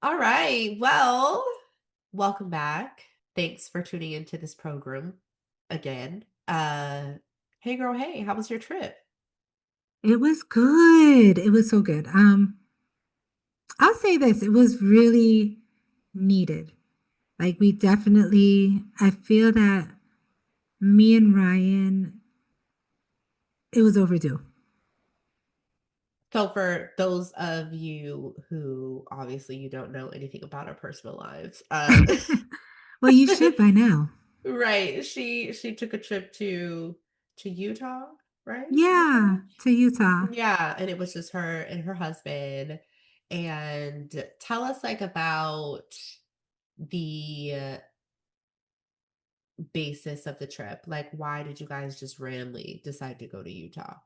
All right. Well, welcome back. Thanks for tuning into this program again. Hey girl, hey, how was your trip? It was good. It was so good. I'll say this, it was really needed. Like we definitely, I feel that me and Ryan, it was overdue. So for those of you who obviously you don't know anything about our personal lives, Well, you should by now. right, she took a trip to Utah, right? Utah? Yeah, to Utah. Yeah, and it was just her and her husband. And tell us like about the basis of the trip? Like, why did you guys just randomly decide to go to Utah?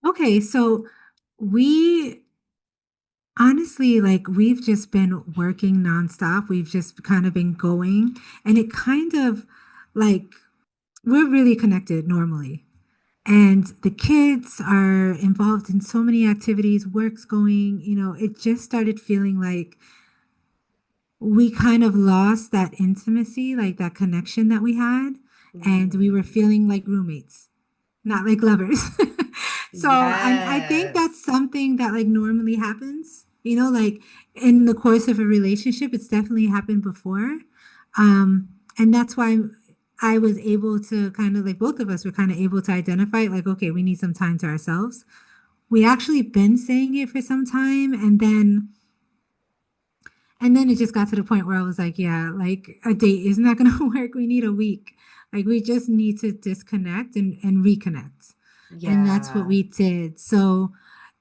Okay, so we honestly, like, we've just been working nonstop. We've just kind of been going, and it kind of like we're really connected normally. And the kids are involved in so many activities, work's going, it just started feeling like we kind of lost that intimacy, like that connection that we had. And we were Mm. feeling like roommates, not like lovers. So I think that's Yes. something that like normally happens, like in the course of a relationship, it's definitely happened before. And that's why I was able to kind of like both of us were kind of able to identify like, okay, we need some time to ourselves. We actually been saying it for some time, and then it just got to the point where I was like, yeah, like a date is not gonna work. We need a week. Like we just need to disconnect and reconnect. And that's what Yeah. we did. So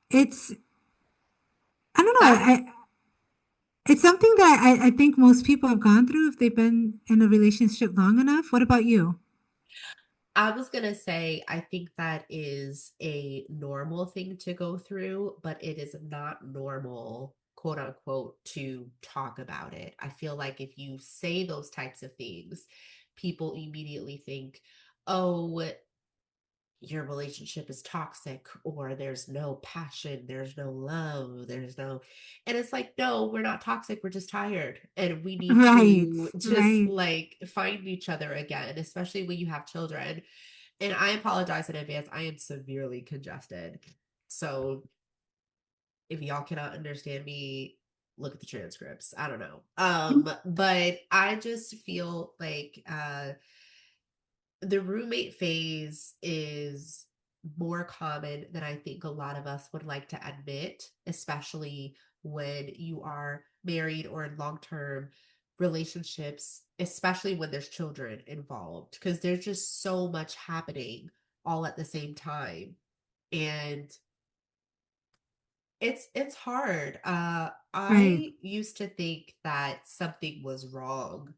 it's I don't know, That it's something that I think most people have gone through if they've been in a relationship long enough. What about you? I was gonna say, I think that is a normal thing to go through, but it is not normal, quote unquote, to talk about it. I feel like if you say those types of things, people immediately think, oh, your relationship is toxic or there's no passion, there's no love, there's no, and it's like, no, we're not toxic, we're just tired and we need Right, to just right. like find each other again, especially when you have children. And I apologize in advance, I am severely congested, so if y'all cannot understand me, look at the transcripts. I don't know, but I just feel like the roommate phase is more common than I think a lot of us would like to admit, especially when you are married or in long term relationships, especially when there's children involved, because there's just so much happening all at the same time. And it's hard. Right. I used to think that something was wrong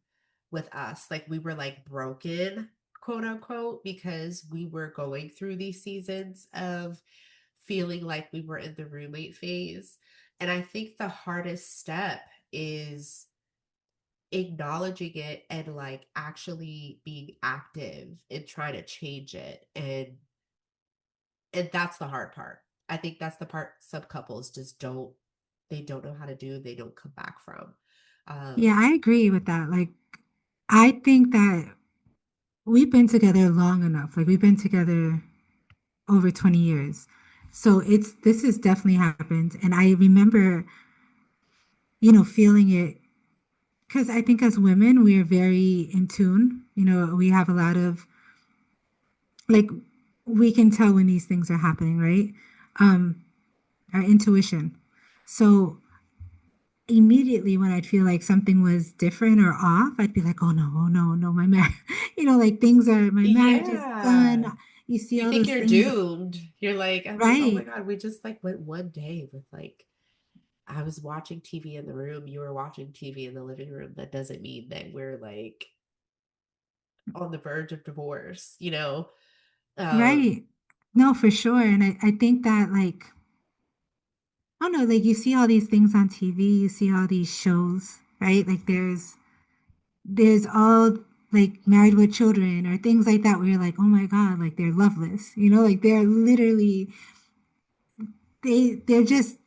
with us. Like we were like broken, quote unquote, because we were going through these seasons of feeling like we were in the roommate phase. And I think the hardest step is acknowledging it and like actually being active and trying to change it. And that's the hard part. I think that's the part some couples just don't know how to do, they don't come back from. Yeah, Um, I agree with that. Like I think that we've been together long enough. Like we've been together over 20 years. So this has definitely happened. And I remember, feeling it because I think as women, we are very in tune. We have a lot of like, we can tell when these things are happening, right? Um, our intuition. So immediately when I'd feel like something was different or off, I'd be like, oh no, no, my marriage, like my marriage is done. yeah. You see You all think those you're things, doomed. You're like, I'm like, oh my right? God, we just like went one day with like, I was watching TV in the room, you were watching TV in the living room. That doesn't mean that we're like on the verge of divorce, you know? Um, Right. No, for sure. And I think that like, I don't know, like you see all these things on TV, you see all these shows, right? Like there's all like married with children or things like that where you're like, oh my God, like they're loveless, like they're literally they're just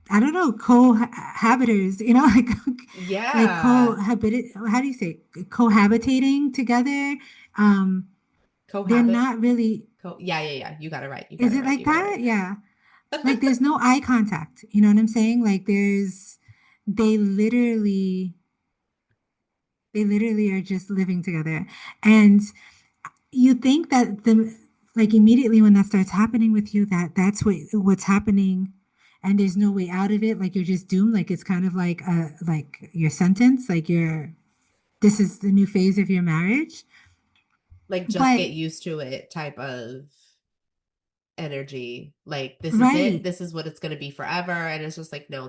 I don't know, cohabitors, like Yeah. cohabit, how do you say, cohabitating together. Um, they're Cohabit. not really, Yeah, yeah, yeah. You got it right. You got is it it right. like You got it that? right. Yeah. Like there's no eye contact. You know what I'm saying? Like they literally, they literally are just living together. And you think that like immediately when that starts happening with you, that's what's happening and there's no way out of it. Like you're just doomed. Like it's kind of like your sentence, like this is the new phase of your marriage. Like just But get used to it type of energy. Like this is it. right, This is what it's going to be forever. And it's just like, no,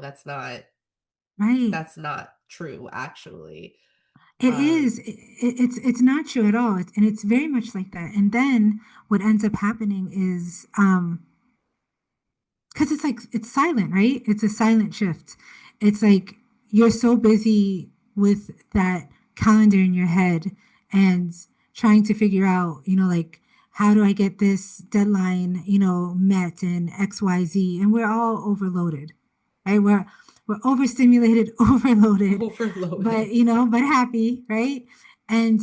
right. that's not true actually. It Um is. It's not true at all. And it's very much like that. And then what ends up happening is because it's like it's silent, right? It's a silent shift. It's like you're so busy with that calendar in your head and trying to figure out, like how do I get this deadline, met in XYZ, and we're all overloaded, right? We're overstimulated, overloaded, but overloaded. but happy, right? And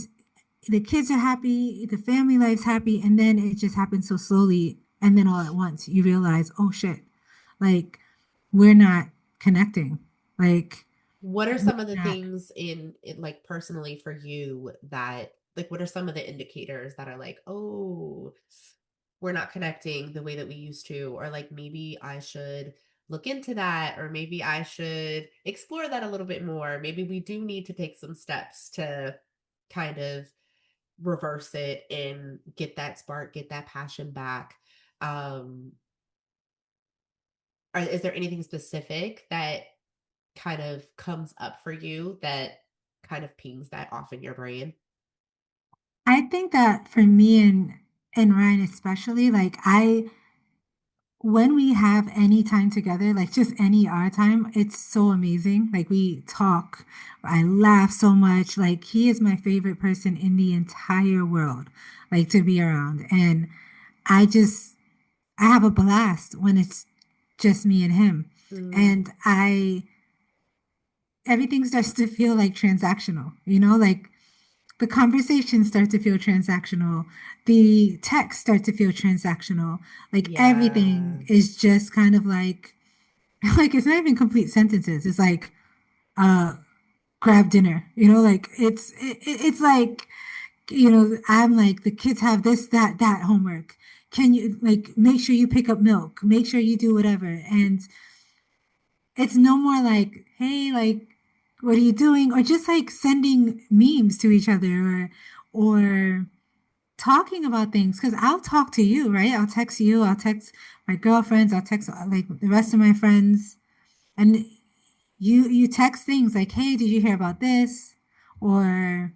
the kids are happy, the family life's happy, and then it just happens so slowly. And then all at once, you realize, oh shit, like we're not connecting. Like What are we're some of the not. things in like personally for you that like what are some of the indicators that are like, oh, we're not connecting the way that we used to, or like maybe I should look into that, or maybe I should explore that a little bit more. Maybe we do need to take some steps to kind of reverse it and get that spark, get that passion back. Um, is there anything specific that kind of comes up for you that kind of pings that off in your brain? I think that for me and Ryan especially, like I when we have any time together, like just any our time, it's so amazing. Like we talk, I laugh so much. Like he is my favorite person in the entire world, like to be around. And I just I have a blast when it's just me and him. Mm, And I everything starts to feel like transactional, like the conversations start to feel transactional, the texts start to feel transactional, like everything yeah. is just kind of like like it's not even complete sentences. It's like uh grab dinner, like it's like I'm like the kids have this that homework. Can you like make sure you pick up milk? Make sure you do whatever. And it's no more like, hey, like, what are you doing? Or just like sending memes to each other or talking about things. Cause I'll talk to you, right? I'll text you, I'll text my girlfriends, I'll text like the rest of my friends. And you text things like, hey, did you hear about this? Or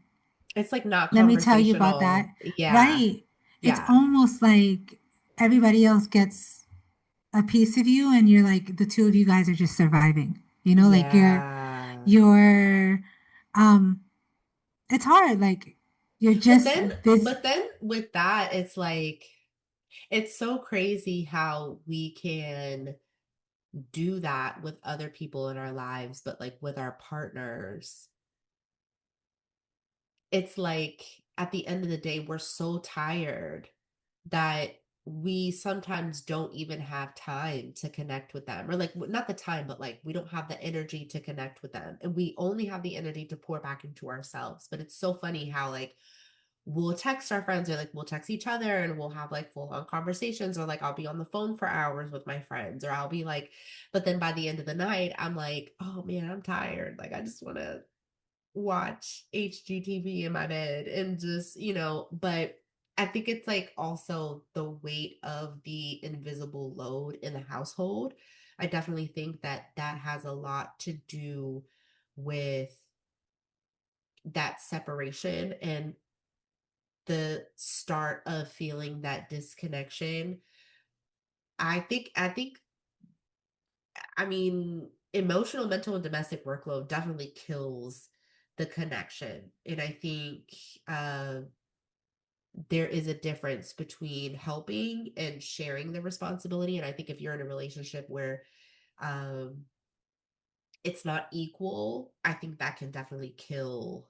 It's like not let me tell you about that. conversational. Yeah. Right. It's Yeah. almost like everybody else gets a piece of you and you're like the two of you guys are just surviving. Like Yeah. you're um it's hard. Like you're just this But then with that, it's like, it's so crazy how we can do that with other people in our lives, but like with our partners, it's like at the end of the day, we're so tired that we sometimes don't even have time to connect with them, or like not the time, but like we don't have the energy to connect with them, and we only have the energy to pour back into ourselves. But it's so funny how like we'll text our friends, or like we'll text each other and we'll have like full on conversations, or like I'll be on the phone for hours with my friends, or I'll be like, but then by the end of the night I'm like, oh man, I'm tired, like I just want to watch HGTV in my bed and just, but I think it's like also the weight of the invisible load in the household. I definitely think that that has a lot to do with that separation and the start of feeling that disconnection. I think I mean, emotional, mental, and domestic workload definitely kills the connection. And I think uh there is a difference between helping and sharing the responsibility. And I think if you're in a relationship where it's not equal, I think that can definitely kill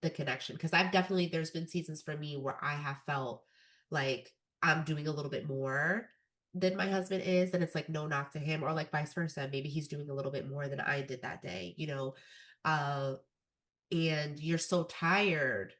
the connection. Because I've definitely, there's been seasons for me where I have felt like I'm doing a little bit more than my husband is, and it's like no knock to him, or like vice versa. Maybe he's doing a little bit more than I did that day, you know. Uh, and you're so tired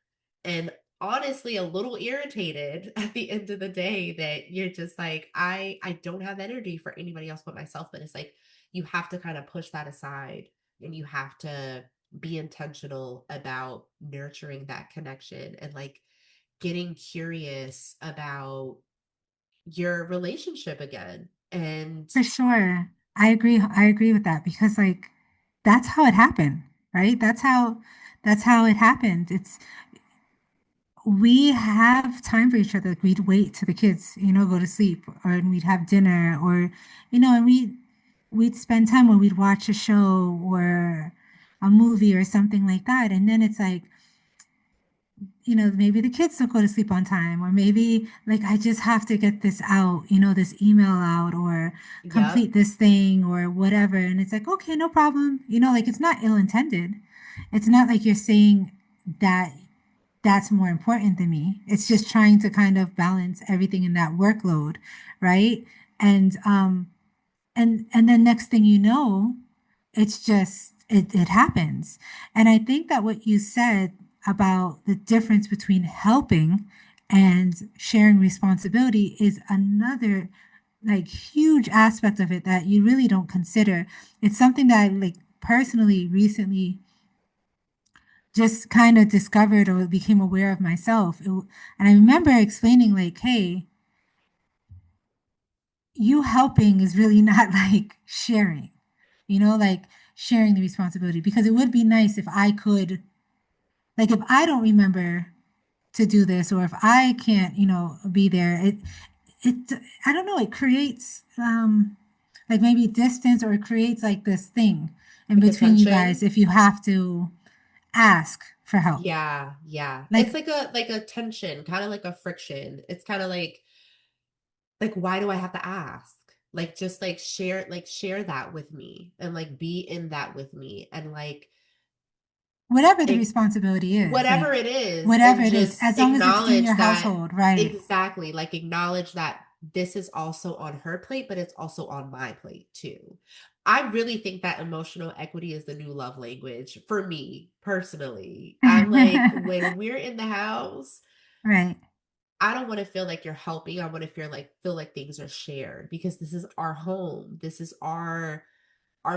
and honestly a little irritated at the end of the day that you're just like I don't have energy for anybody else but myself, but it's like you have to kind of push that aside and you have to be intentional about nurturing that connection and like getting curious about your relationship again. And For sure. I agree with that because like that's how it happened, right? That's how it happened. It's we have time for each other. Like we'd wait till the kids, go to sleep, or and we'd have dinner, or and we'd spend time when we'd watch a show or a movie or something like that. And then it's like, maybe the kids don't go to sleep on time, or maybe like I just have to get this out, this email out, or yep, complete this thing, or whatever. And it's like, okay, no problem. Like it's not ill intended. It's not like you're saying that that's more important than me. It's just trying to kind of balance everything in that workload, right? And and then next thing you know, it's just it happens. And I think that what you said about the difference between helping and sharing responsibility is another like huge aspect of it that you really don't consider. It's something that I like personally recently just kind of discovered or became aware of myself. And I remember explaining like, hey, you helping is really not like sharing, like sharing the responsibility, because it would be nice if I could, like, if I don't remember to do this, or if I can't, be there, it, I don't know, it creates, like maybe distance, or it creates like this thing in like between you attention. guys if you have to ask for help. Yeah, yeah. Like, It's like a tension, kind of like a friction. It's kind of like why do I have to ask? Like just like share that with me and like be in that with me and whatever the like responsibility is, whatever like, it is whatever and it is, just as long as it's in acknowledge your that household, right? exactly like acknowledge that this is also on her plate but it's also on my plate too. I really think that emotional equity is the new love language for me personally. I'm like when we're in the house Right. I don't want to feel like you're helping. I want to feel like things are shared because this is our home. This is our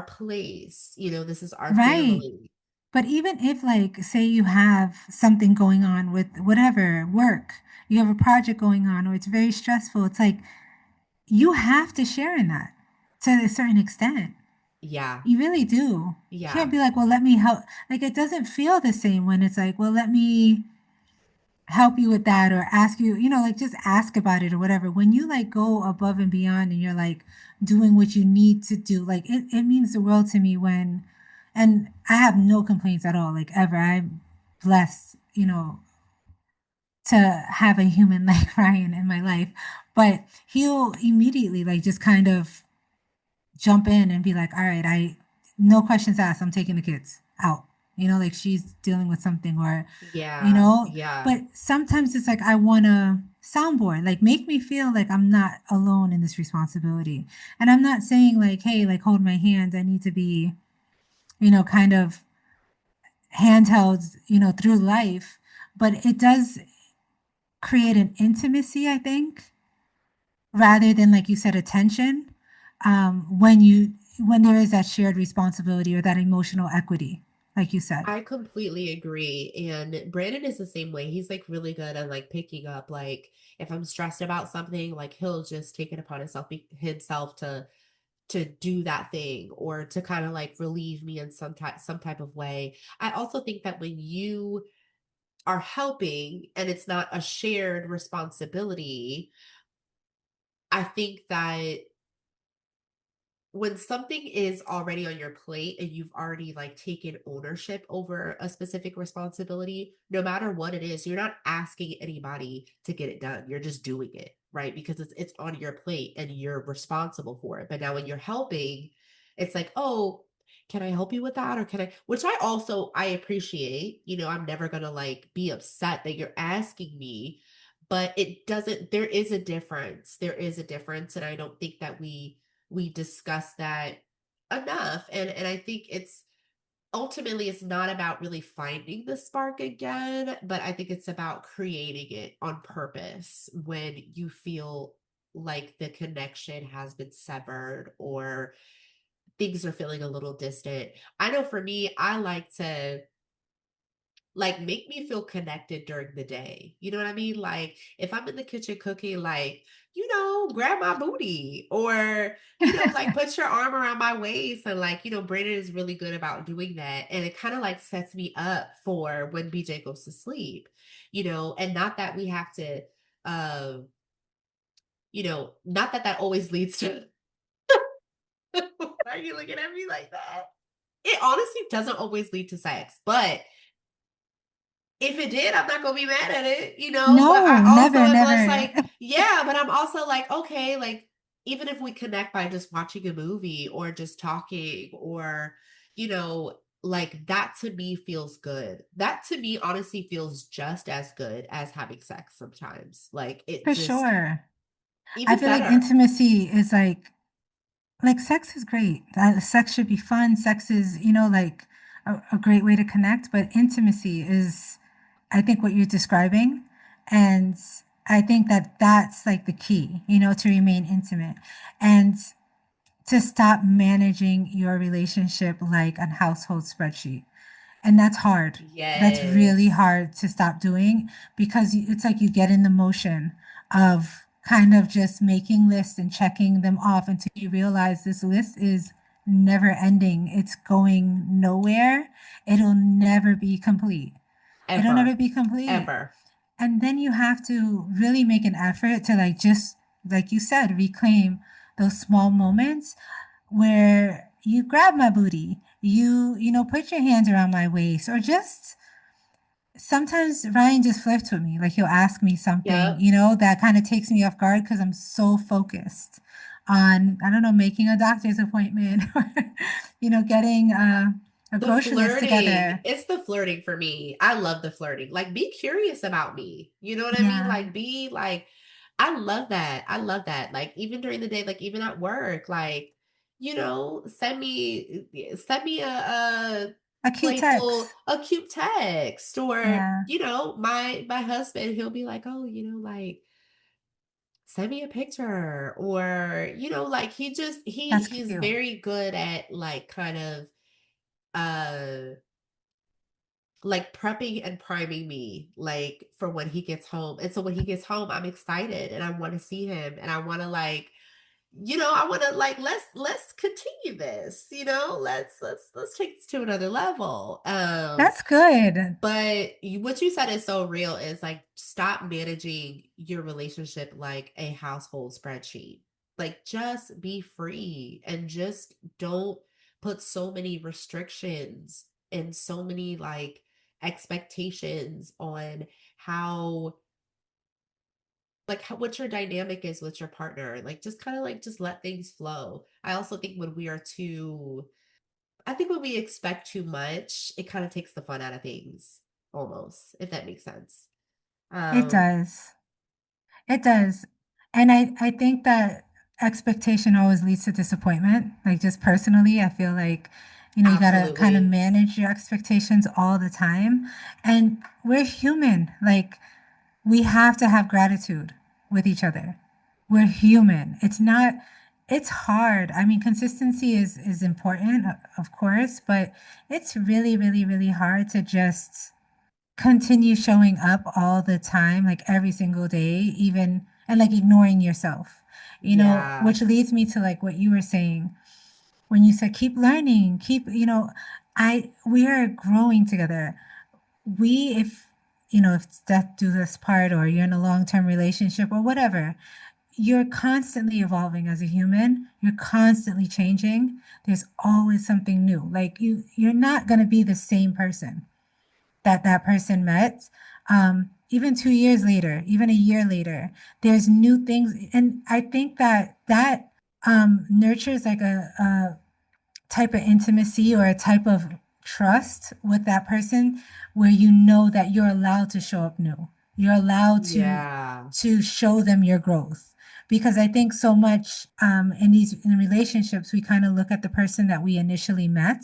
place. You know, this is our Right. family. But even if, like, say you have something going on with whatever work, you have a project going on, or it's very stressful, it's like you have to share in that to a certain extent. Yeah. You really do. You can't Yeah. be like, well, let me help. Like, it doesn't feel the same when it's like, well, let me help you with that, or ask you, like just ask about it or whatever. When you like go above and beyond and you're like doing what you need to do, like it means the world to me when, and I have no complaints at all, like ever. I'm blessed, to have a human like Ryan in my life, but he'll immediately like just kind of jump in and be like, all right, no questions asked, I'm taking the kids out. Like she's dealing with something, or, Yeah. Yeah. but sometimes it's like, I want to soundboard, like make me feel like I'm not alone in this responsibility. And I'm not saying like, hey, like hold my hand. I need to be, kind of handheld, through life. But it does create an intimacy, I think, rather than like you said, attention, when there is that shared responsibility or that emotional equity, like you said. I completely agree. And Brandon is the same way. He's like really good at like picking up like if I'm stressed about something, like he'll just take it upon himself to do that thing or to kind of like relieve me in some type of way. I also think that when you are helping and it's not a shared responsibility, I think that when something is already on your plate and you've already like taken ownership over a specific responsibility, no matter what it is, you're not asking anybody to get it done. You're just doing it, right? Because it's on your plate and you're responsible for it. But now when you're helping, it's like, oh, can I help you with that? Or can I, which I appreciate, I'm never going to like be upset that you're asking me, but it doesn't, there is a difference. There is a difference. And I don't think that we discuss that enough. And I think ultimately it's not about really finding the spark again, but I think it's about creating it on purpose when you feel like the connection has been severed or things are feeling a little distant. I know for me, I like to like make me feel connected during the day. You know what I mean? Like if I'm in the kitchen cooking, like, grab my booty or, like put your arm around my waist. And like, Brandon is really good about doing that. And it kind of like sets me up for when BJ goes to sleep, and not that we have to, not that that always leads to, why are you looking at me like that? It honestly doesn't always lead to sex, but if it did, I'm not gonna be mad at it, But I No, also never, am just never. like, yeah, but I'm also like, okay, like even if we connect by just watching a movie or just talking or, like that to me feels good. That to me honestly feels just as good as having sex sometimes. Like it For just sure. I even feel like better. intimacy is like sex is great. Sex should be fun. Sex is, like a great way to connect, but intimacy is, I think, what you're describing. And I think that that's like the key, to remain intimate and to stop managing your relationship like a household spreadsheet. And that's hard. That's really Yes. hard to stop doing because it's like you get in the motion of kind of just making lists and checking them off until you realize this list is never ending. It's going nowhere. It'll never be complete. It'll never Ever. be complete. Ever. And then you have to really make an effort to like just like you said, reclaim those small moments where you grab my booty, put your hands around my waist, or just sometimes Ryan just flirts with me. Like he'll ask me something, Yep. that kind of takes me off guard because I'm so focused on, I don't know, making a doctor's appointment or, getting a The grocery list flirting, together. it's the flirting for me. I love the flirting. Like, be curious about me. You know what I mean? Yeah, Like, be like, I love that. I love that. Like, even during the day, like, even at work, like, send me a a cute playful, text. a cute text, or Yeah, my husband, he'll be like, oh, like send me a picture, or like he just that's he's cute. very good at like kind of like prepping and priming me like for when he gets home. And so when he gets home, I'm excited and I want to see him and I want to like, I want to like let's continue this, let's take this to another level. That's good. But what you said is so real is like stop managing your relationship like a household spreadsheet. Like just be free and just don't put so many restrictions and so many like expectations on how what your dynamic is with your partner. Like just kind of like just let things flow. I also think when we expect too much, it kind of takes the fun out of things, almost, if that makes sense. It Um, does. It does. And I think that expectation always leads to disappointment. Like just personally, I feel like, you gotta kind of Absolutely. manage your expectations all the time. And we're human. Like we have to have gratitude with each other. We're human. It's hard. I mean, consistency is important, of course, but it's really, really, really hard to just continue showing up all the time, like every single day, even and like ignoring yourself, Yeah. which leads me to like what you were saying when you said keep learning, we are growing together. If death do us part or you're in a long-term relationship or whatever, you're constantly evolving as a human. You're constantly changing. There's always something new. Like you're not going to be the same person that person met. Even 2 years later, even a year later, there's new things, and I think that nurtures like a type of intimacy or a type of trust with that person where you know that you're allowed to show up new. You're allowed Yeah. to show them your growth. Because I think so much in these in relationships, we kind of look at the person that we initially met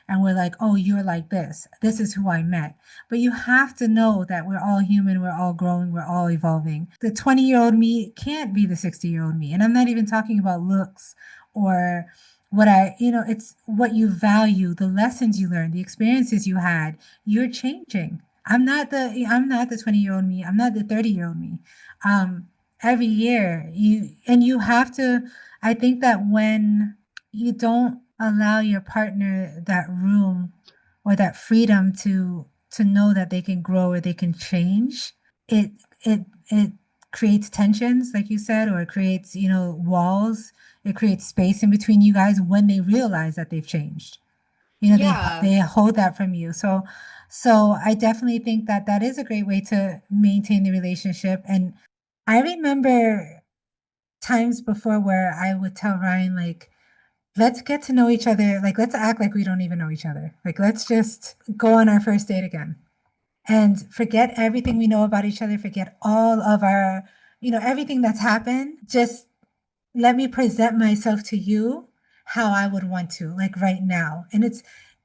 and we're like, oh, you're like this. This is who I met. But you have to know that we're all human, we're all growing, we're all evolving. The 20-year-old me can't be the 60-year-old me. And I'm not even talking about looks or it's what you value, the lessons you learned, the experiences you had. You're changing. I'm not the 20-year-old me. I'm not the 30-year-old me. Um, every year you have to, I think that when you don't allow your partner that room or that freedom to know that they can grow or they can change, it it creates tensions, like you said, or it creates, walls. It creates space in between you guys when they realize that they've changed. They Yeah. hold that from you. So I definitely think that that is a great way to maintain the relationship. And I remember times before where I would tell Ryan, like, let's get to know each other. Like, let's act like we don't even know each other. Like, let's just go on our first date again and forget everything we know about each other, forget all of our, everything that's happened. Just let me present myself to you how I would want to, like right now. And it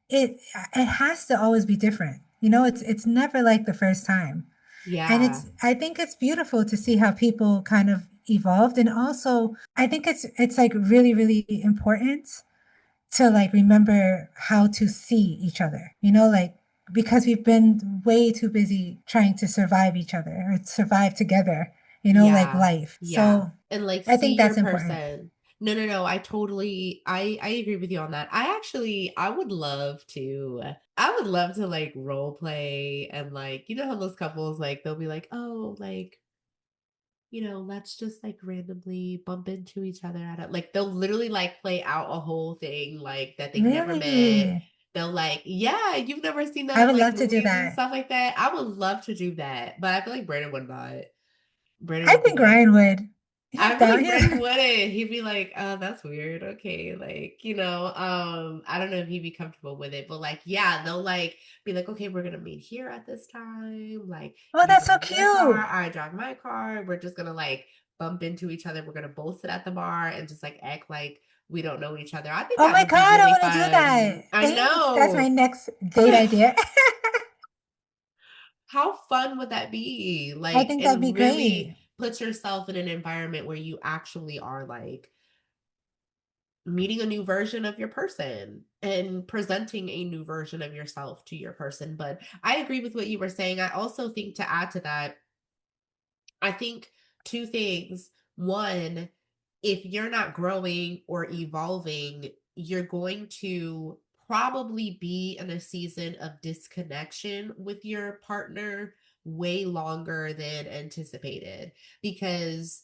it has to always be different. It's never like the first time. And Yeah. I think it's beautiful to see how people kind of evolved. And also I think it's like really, really important to like remember how to see each other, like because we've been way too busy trying to survive each other or survive together, like Yeah. life. Yeah. So And like I see think your that's important. person. No, no, no. I agree with you on that. I would love to like role play and like you know how those couples like they'll be like, "Oh, like let's just like randomly bump into each other at a like they'll literally like play out a whole thing like that they never met. Really? They'll like, yeah, you've never seen that I in would like love to do movies and that. stuff like that. I would love to do that, but I feel like Brandon would not. Brandon I would be think like, Ryan would. He's I feel down. like He's Brandon wouldn't. He'd be like, "Oh, that's weird. Okay, like I don't know if he'd be comfortable with it, but like, yeah, they'll like be like, okay, we're gonna meet here at this time. Like, oh, you that's so drive your car, cute. I drive my car. We're just gonna like bump into each other. We're gonna both sit at the bar and just like act like we don't know each other. I think Oh that my would be God, I really want to do fun. that. I Thanks. That's my know. next date idea. How fun would that be? I Like, think that'd be and really great. put yourself in an environment where you actually are like meeting a new version of your person and presenting a new version of yourself to your person. But I agree with what you were saying. I also think to add to that, I think two things. One, if you're not growing or evolving, you're going to probably be in a season of disconnection with your partner way longer than anticipated because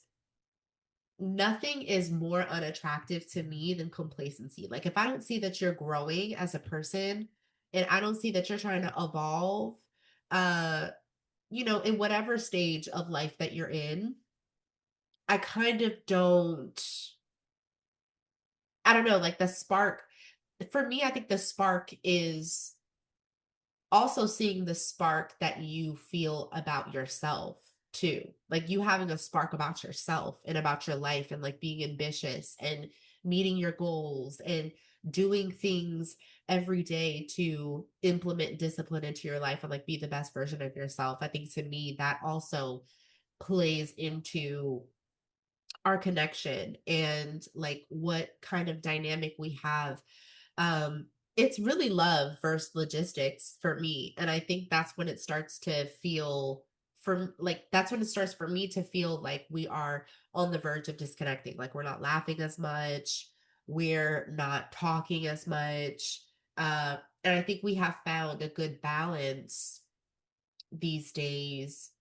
nothing is more unattractive to me than complacency. Like if I don't see that you're growing as a person and I don't see that you're trying to evolve, uh, in whatever stage of life that you're in, I kind of I don't know, like the spark for me, I think the spark is also seeing the spark that you feel about yourself too. Like you having a spark about yourself and about your life and like being ambitious and meeting your goals and doing things every day to implement discipline into your life and like be the best version of yourself. I think to me that also plays into our connection and like what kind of dynamic we have. It's really love versus logistics for me, and I think that's when it starts to feel for like that's when it starts for me to feel like we are on the verge of disconnecting, like we're not laughing as much, we're not talking as much. And I think we have found a good balance these days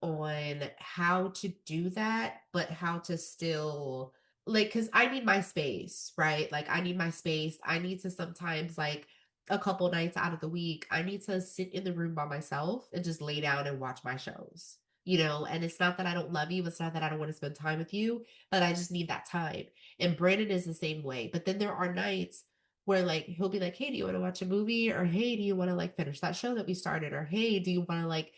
on how to do that, but how to still like, cause I need my space, right? Like I need my space. I need to sometimes like a couple nights out of the week, I need to sit in the room by myself and just lay down and watch my shows. And it's not that I don't love you, it's not that I don't want to spend time with you, but I just need that time. And Brandon is the same way. But then there are nights where like he'll be like, "Hey, do you want to watch a movie?" Or "Hey, do you want to like finish that show that we started?" Or "Hey, do you want to like,"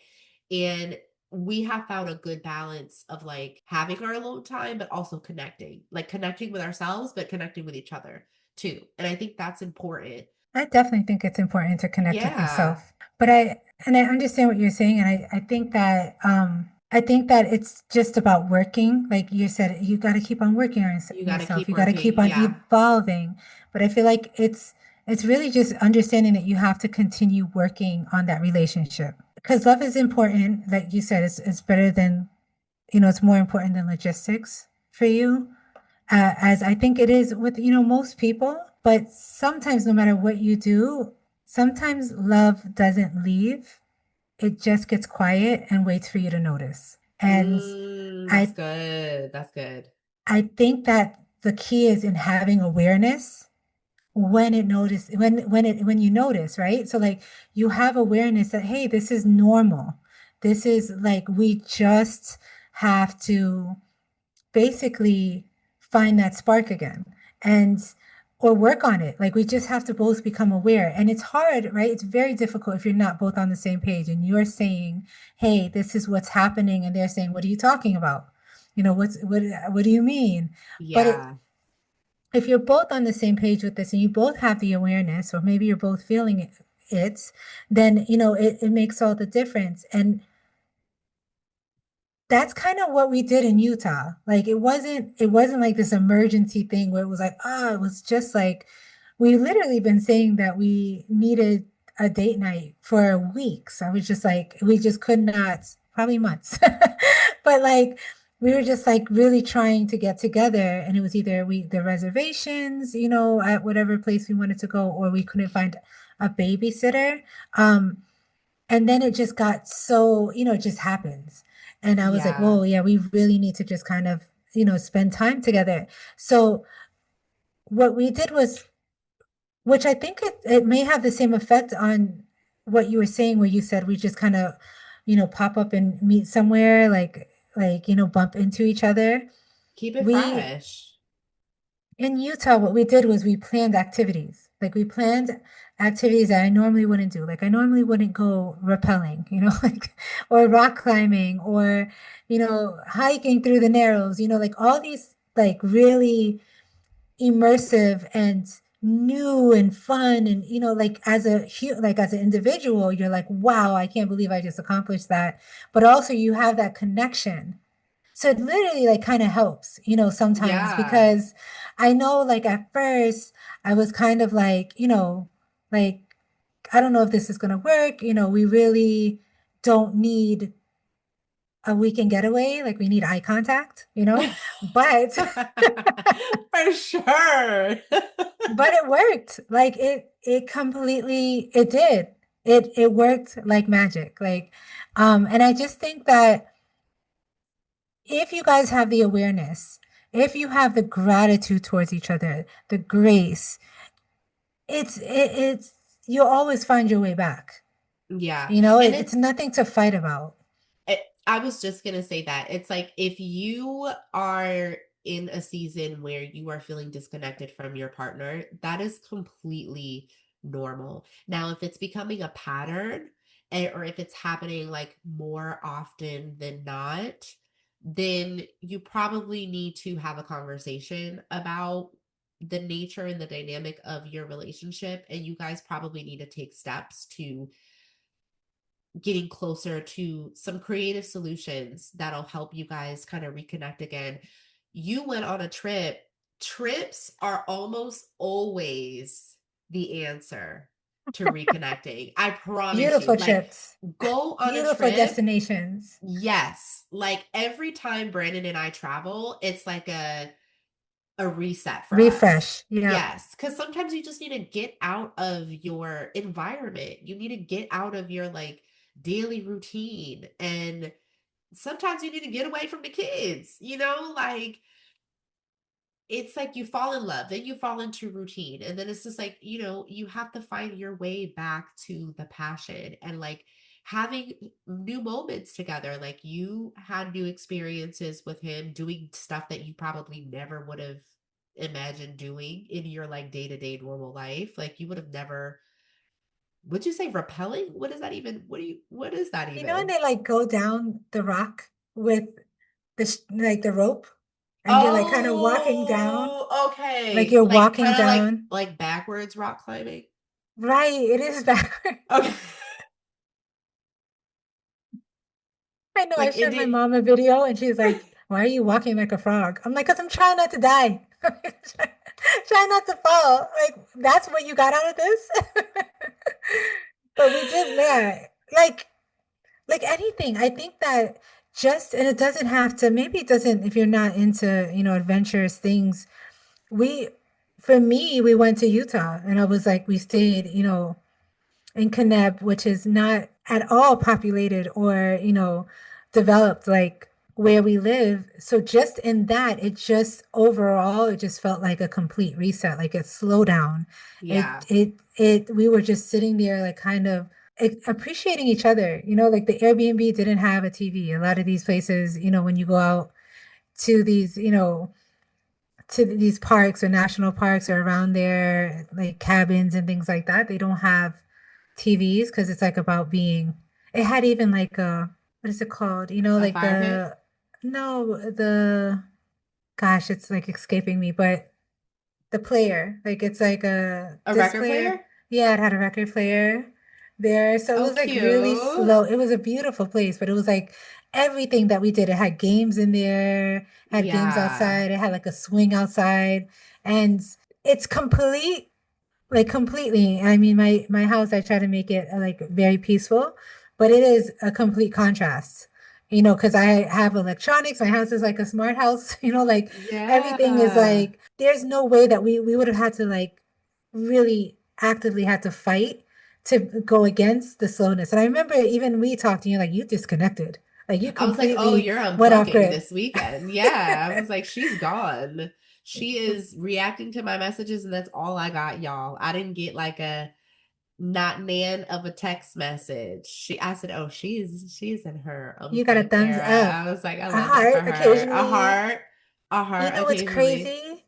and we have found a good balance of like having our alone time, but also connecting, like connecting with ourselves, but connecting with each other too. And I think that's important. I definitely think it's important to connect with Yeah. yourself. But I understand what you're saying, and I think that it's just about working. Like you said, you got to keep on working on You got to yourself. keep You got to working. keep on Yeah. evolving. But I feel like it's really just understanding that you have to continue working on that relationship because love is important. Like you said, it's better than, it's more important than logistics for you, as I think it is with, most people. But sometimes, no matter what you do, sometimes love doesn't leave. It just gets quiet and waits for you to notice. And That's I good. That's good. I think that the key is in having awareness when you notice, right? So like you have awareness that, hey, this is normal. This is like we just have to basically find that spark again and or work on it. Like we just have to both become aware. And it's hard, right? It's very difficult if you're not both on the same page and you're saying, "Hey, this is what's happening," and they're saying, "What are you talking about? What do you mean?" But Yeah. if you're both on the same page with this and you both have the awareness, or maybe you're both feeling it, then it makes all the difference. And that's kind of what we did in Utah. Like it wasn't like this emergency thing where it was like, it was just like we literally been saying that we needed a date night for weeks. I was just like, we just could not, probably months. But like we were just like really trying to get together, and it was either the reservations, at whatever place we wanted to go, or we couldn't find a babysitter. Um, and then it just got so, it just happens. And I was like, Yeah. whoa, yeah, we really need to just kind of, spend time together. So what we did was, which I think it may have the same effect on what you were saying, where you said we just kind of, pop up and meet somewhere, like, bump into each other. Keep it We fresh. In Utah, what we did was we planned activities. Like we planned activities that I normally wouldn't do. Like I normally wouldn't go rappelling, like or rock climbing or, hiking through the Narrows, like all these like really immersive and new and fun. And like as an individual, you're like, wow, I can't believe I just accomplished that. But also you have that connection, so it literally like kind of helps, sometimes, Yeah. because I know like at first I was kind of like, like, I don't know if this is going to work. We really don't need a weekend getaway. Like we need eye contact, but, For sure. but it worked. Like it did. It worked like magic. Like, and I just think that if you guys have the awareness, if you have the gratitude towards each other, the grace, it's you'll always find your way back. Yeah. And It's nothing to fight about. I was just going to say that. It's like if you are in a season where you are feeling disconnected from your partner, that is completely normal. Now, if it's becoming a pattern or if it's happening like more often than not, then you probably need to have a conversation about the nature and the dynamic of your relationship. And you guys probably need to take steps to getting closer to some creative solutions that'll help you guys kind of reconnect again. You went on a trip. Trips are almost always the answer to reconnecting. I promise you. Beautiful Like, trips, go on a beautiful trip. destinations. Yes. Like every time Brandon and I travel, it's like a reset for us. Refresh. Yep. Yes, because sometimes you just need to get out of your environment. You need to get out of your like daily routine. And sometimes you need to get away from the kids, like it's like you fall in love, then you fall into routine. And then it's just like, you have to find your way back to the passion and like having new moments together. Like you had new experiences with him doing stuff that you probably never would have imagine doing in your like day-to-day normal life. Like you would have never, would you say repelling? What is that even? What is that You know when even? they like go down the rock with like the rope, and you're like kind of walking down, Oh, like okay. you're Like walking kind of down. like backwards rock climbing. Right, it is backwards. Okay. I know I Like showed my India. mom a video and she's like, "Why are you walking like a frog?" I'm like, "Cause I'm trying not to die. Try not to fall." Like that's what you got out of this. But we did, man. Like anything. I think that just and it doesn't have to. Maybe it doesn't if you're not into adventurous things. We, for me, we went to Utah and I was like, we stayed in Kaneb, which is not at all populated or, developed like where we live. So just in that, it just overall, it just felt like a complete reset, like a slowdown. Yeah. We were just sitting there, like kind of appreciating each other, like the Airbnb didn't have a TV. A lot of these places, when you go out to these, to these parks or national parks or around there, like cabins and things like that, they don't have TVs because it's like about being. It had even like a what is it called? A Like fire pit? no, the gosh, it's like escaping me, but the player, like it's like a A disc record player. player? Yeah, it had a record player there. So it Oh, was like really cute. slow. It was a beautiful place, but it was like everything that we did. It had games in there, had games Yeah. outside, it had like a swing outside, and it's complete like completely. I mean, my house, I try to make it like very peaceful, but it is a complete contrast. Because I have electronics. My house is like a smart house. Like everything is Yeah. like there's no way that we would have had to like really actively had to fight to go against the slowness. And I remember even we talked and you're like, you disconnected. Like you I was like, oh, completely you're went off unplugging grid. this weekend. Yeah. I was like, she's gone. She is reacting to my messages, and that's all I got, y'all. I didn't get like a not nan of a text message. I said, oh, she's in her You got a unplugged thumbs era. up, I was like, I a love that for heart her. occasionally. A You heart know what's occasionally. crazy?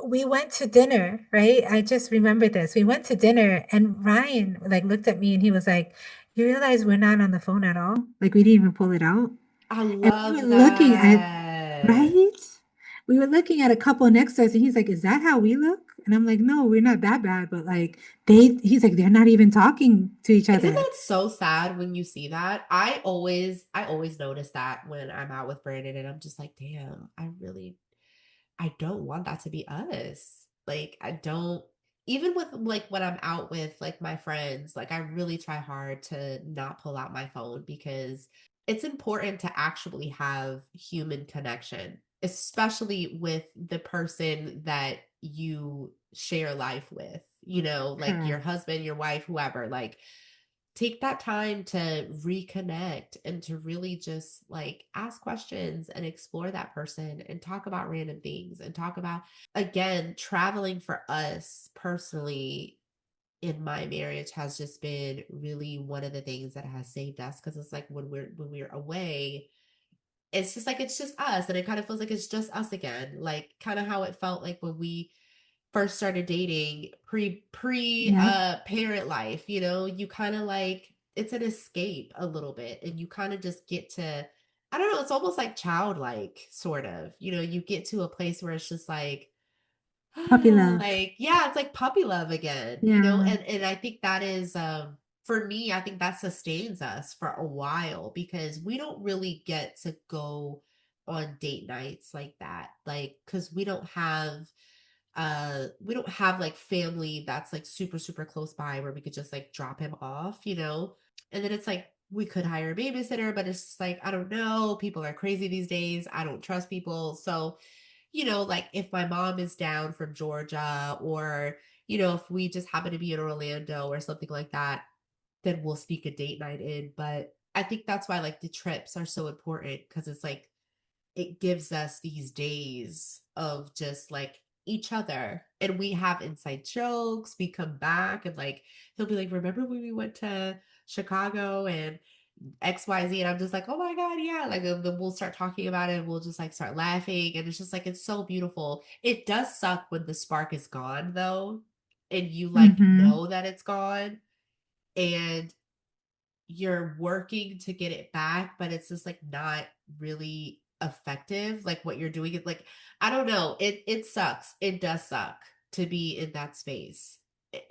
We went to dinner, right? I just remember this. We went to dinner and Ryan like looked at me and he was like, "You realize we're not on the phone at all? Like we didn't even pull it out." I And we were love looking at, that. right? We were looking at a couple next to us and he's like, "Is that how we look?" And I'm like, "No, we're not that bad, but like he's like, they're not even talking to each Isn't other." that so sad when you see that? I always notice that when I'm out with Brandon, and I'm just like, damn, I don't want that to be us. Like, I don't, even with like when I'm out with like my friends, like I really try hard to not pull out my phone because it's important to actually have human connection, especially with the person that you share life with, like your Correct. husband, your wife, whoever. Like, take that time to reconnect and to really just like ask questions and explore that person and talk about random things and talk about, again, traveling for us personally in my marriage has just been really one of the things that has saved us, because it's like when we're away, it's just like it's just us, and it kind of feels like it's just us again, like kind of how it felt like when we first started dating pre Yep. parent life. You kind of like, it's an escape a little bit, and you kind of just get to, I don't know, it's almost like childlike, sort of. You get to a place where it's just like, Puppy love. like, yeah, it's like puppy love again, Yeah. and I think that is, for me, I think that sustains us for a while, because we don't really get to go on date nights like that, like, because we don't have like family that's like super super close by where we could just like drop him off. And then it's like we could hire a babysitter, but it's just like, I don't know, people are crazy these days, I don't trust people. So, like if my mom is down from Georgia, or if we just happen to be in Orlando or something like that, then we'll sneak a date night in. But I think that's why like the trips are so important, because it's like it gives us these days of just like each other, and we have inside jokes. We come back and like he'll be like, remember when we went to Chicago, and XYZ. And I'm just like, oh my God, yeah. Like then we'll start talking about it and we'll just like start laughing. And it's just like, it's so beautiful. It does suck when the spark is gone though. And you like Mm-hmm. know that it's gone and you're working to get it back, but it's just like not really effective. Like what you're doing it like, I don't know. It sucks. It does suck to be in that space.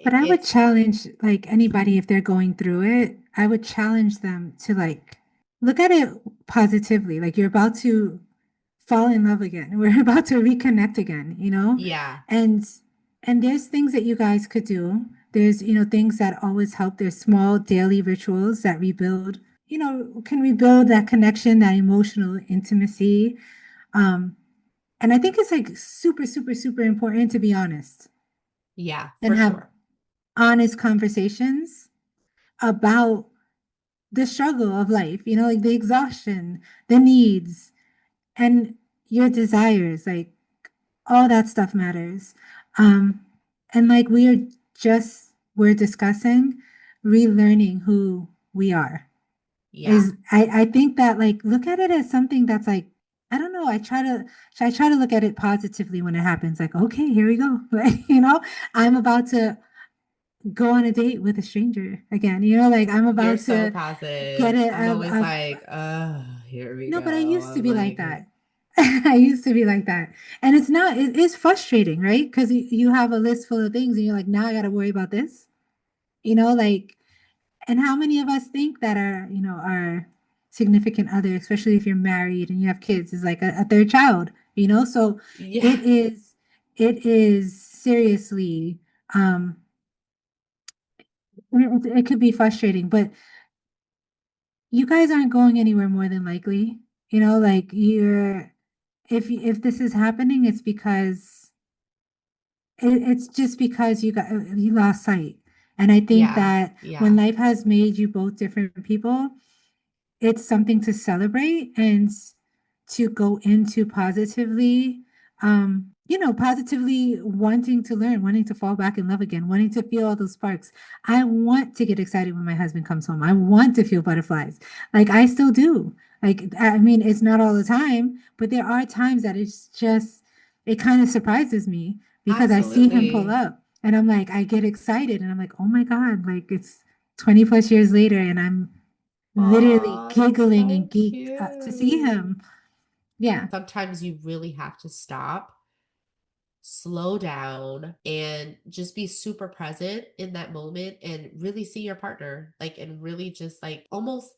But I would It's challenge like anybody if they're going through it, I would challenge them to like look at it positively. Like you're about to fall in love again. We're about to reconnect again, you know? yeah, And and there's things that you guys could do. There's, things that always help. There's small daily rituals that rebuild, can rebuild that connection, that emotional intimacy. Um, and I think it's like super, super, super important to be honest yeah, and for have sure. honest conversations about the struggle of life, like the exhaustion, the needs, and your desires. Like all that stuff matters. Um, and like we're discussing relearning who we are. Yeah. I think that like look at it as something that's like I don't know. I try to look at it positively when it happens. Like, okay, here we go. Like, I'm about to go on a date with a stranger again. Like I'm You're about so to get positive. it. I'm always like, here we No, but I go. used to I'm be like like, that. I used to be like that. And it's not, it is frustrating, right? Because you have a list full of things and you're like, now I got to worry about this, like, and how many of us think that our significant other, especially if you're married and you have kids, is like a third child, So yeah, it is, it is seriously, it could be frustrating, but you guys aren't going anywhere more than likely. Like if this is happening, it's because it's just because you lost sight. And I think yeah, that when yeah, life has made you both different people, it's something to celebrate and to go into positively, positively wanting to learn, wanting to fall back in love again, wanting to feel all those sparks. I want to get excited when my husband comes home. I want to feel butterflies. Like I still do. Like, I mean, it's not all the time, but there are times that it kind of surprises me because I see him pull absolutely. up and I'm like, I get excited and I'm like, oh my God, like it's 20 plus years later and I'm literally Oh, that's giggling and so geeked to see cute. him. Yeah, Sometimes you really have to stop, slow down, and just be super present in that moment and really see your partner, like, and really just like almost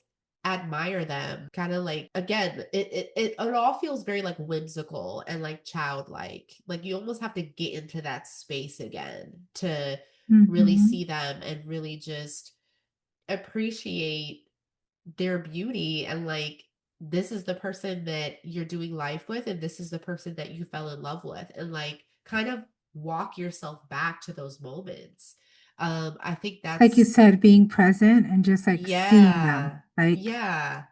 admire them. Kind of like, again, it all feels very like whimsical and like childlike. Like you almost have to get into that space again to really hmm see them and really just appreciate their beauty and like this is the person that you're doing life with and this is the person that you fell in love with and like kind of walk yourself back to those moments. I think like you that's said, being present and just like seeing them, yeah. like, Yeah.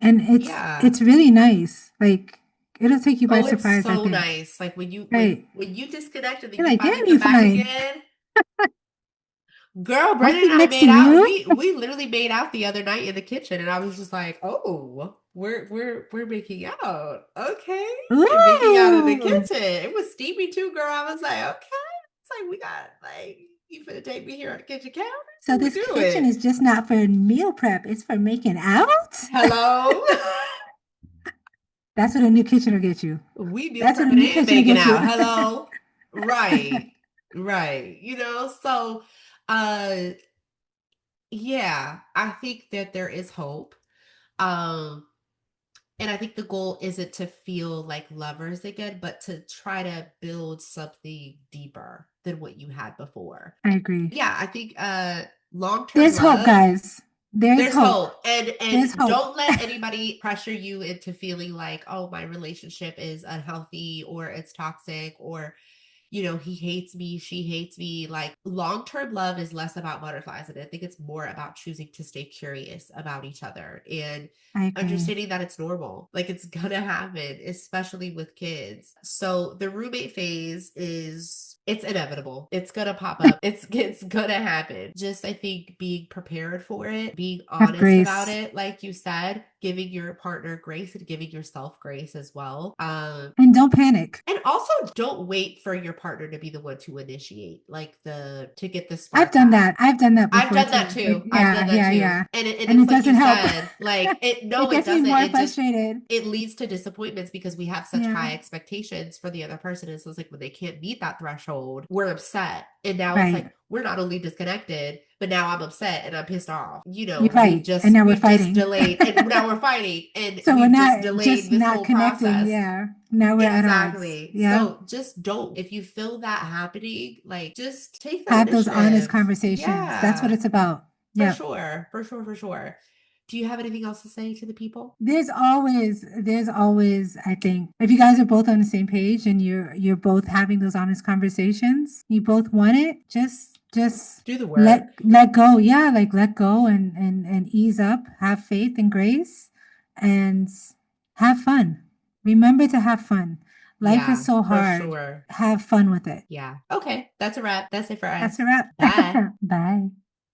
and it's Yeah. it's really nice. Like it'll take you by Oh, it's surprise, I so think. nice. Like when you Right? when you disconnect and then You're you like, finally damn, come you back fine. again. Girl, I'm Brendan and sitting I next to made out. you. We literally made out the other night in the kitchen, and I was just like, "Oh, we're making out, okay?" And making out in the Ooh. kitchen. It was steamy too, girl. I was like, "Okay." It's like we got like you finna take me here on the kitchen counter. So We this do kitchen it. is just not for meal prep; it's for making out. Hello. That's what a new kitchen will get you. We meal That's what a prepping new and kitchen will making get you. out. Hello. Right. Right. So uh yeah, I think that there is hope. Um And I think the goal isn't to feel like lovers again, but to try to build something deeper than what you had before. I agree. Yeah, I think long-term There's hope, love, guys. There's there's hope. hope. And There's hope. don't let anybody pressure you into feeling like, "Oh, my relationship is unhealthy or it's toxic or he hates me, she hates me. Like long-term love is less about butterflies. And I think it's more about choosing to stay curious about each other and I agree. understanding that it's normal. Like it's gonna happen, especially with kids. So the roommate phase it's inevitable. It's gonna pop up. It's gonna happen. Just I think being prepared for it, being Have honest about grace it, like you said, giving your partner grace and giving yourself grace as well. and don't panic. And also don't wait for your partner to be the one to initiate, like to get the I've spark done back. that. I've done that I've before done that too. Like, too. I've done yeah, that yeah, too. yeah. And And it's it like you doesn't help. said, like It no, it gets me doesn't. more It just frustrated. it leads to disappointments because we have such Yeah, high expectations for the other person. And so it's like when they can't meet that threshold, we're upset. And now it's right. like we're not only disconnected, but now I'm upset and I'm pissed off. You're We've right. And just now we're we've just fighting. delayed and now we're fighting and So we're we've just not delayed just this not whole connecting. process. Yeah. Now we're at odds. Exactly. Yeah. So just don't. If you feel that happening, like just take that Have those honest initiative. conversations. That's what Yeah, it's about. for Yep. sure. For sure. For sure. Do you have anything else to say to the people? There's always, I think, if you guys are both on the same page and you're both having those honest conversations, you both want it, just Do the let work. let go. Yeah, like let go and ease up, have faith and grace and have fun. Remember to have fun. Life is Yeah, so for hard. sure. Have fun with it. Yeah. Okay. That's a wrap. That's it for That's a us. wrap. Bye. Bye.